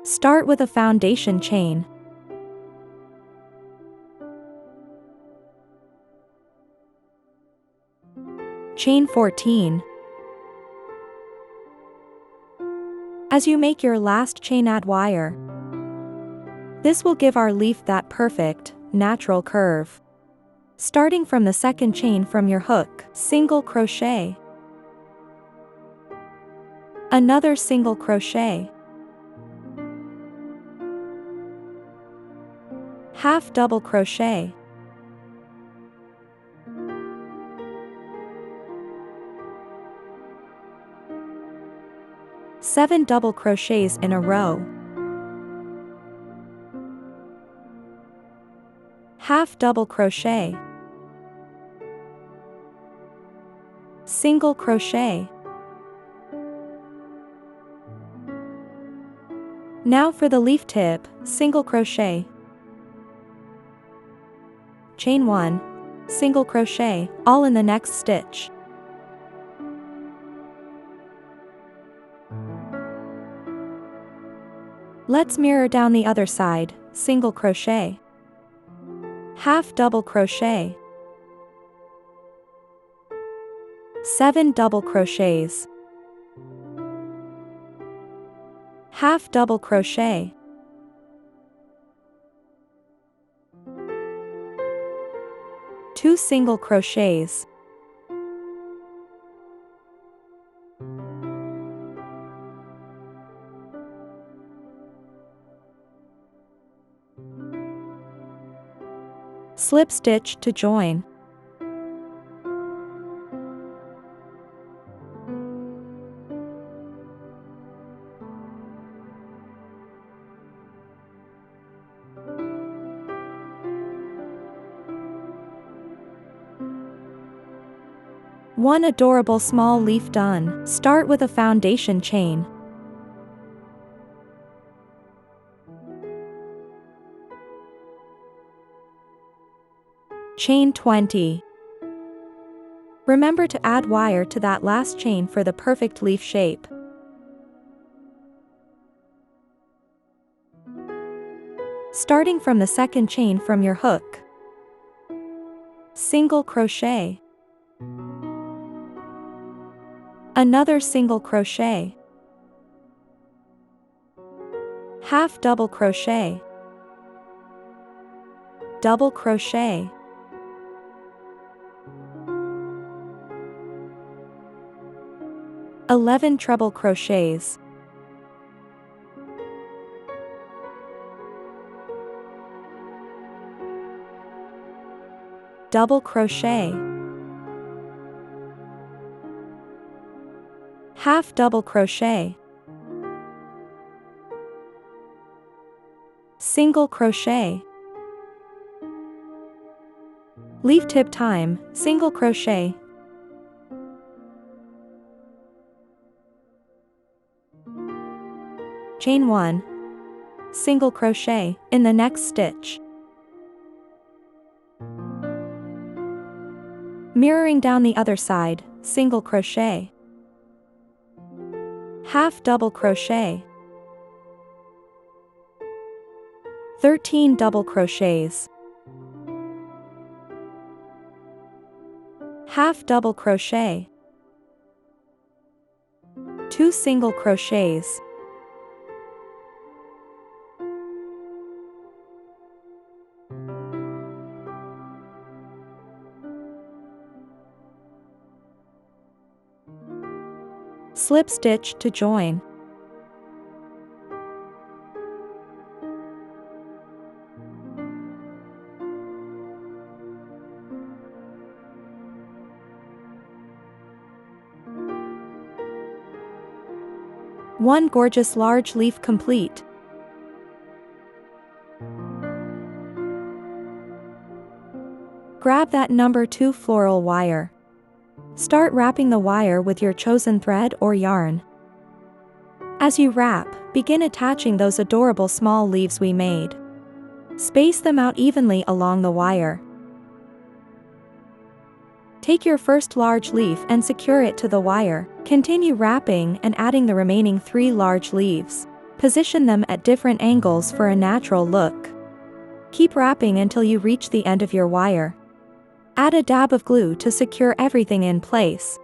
Start with a foundation chain. Chain 14. As you make your last chain, add wire. This will give our leaf that perfect, natural curve. Starting from the second chain from your hook, single crochet. Another single crochet. Half double crochet. Seven double crochets in a row. Half double crochet. Single crochet. Now for the leaf tip, single crochet. Chain 1, single crochet, all in the next stitch. Let's mirror down the other side, single crochet. Half double crochet. 7 double crochets. Half double crochet. Two single crochets. Slip stitch to join. One adorable small leaf done. Start with a foundation chain. Chain 20. Remember to add wire to that last chain for the perfect leaf shape. Starting from the second chain from your hook. Single crochet. Another single crochet. Half double crochet. Double crochet. Eleven treble crochets. Double crochet. Half double crochet. Single crochet. Leaf tip time, single crochet. Chain 1, single crochet in the next stitch. Mirroring down the other side, single crochet. Half double crochet. 13 double crochets. Half double crochet. 2 single crochets. Slip stitch to join. One gorgeous large leaf complete. Grab that number 2 floral wire. Start wrapping the wire with your chosen thread or yarn. As you wrap, begin attaching those adorable small leaves we made. Space them out evenly along the wire. Take your first large leaf and secure it to the wire. Continue wrapping and adding the remaining 3 large leaves. Position them at different angles for a natural look. Keep wrapping until you reach the end of your wire. Add a dab of glue to secure everything in place.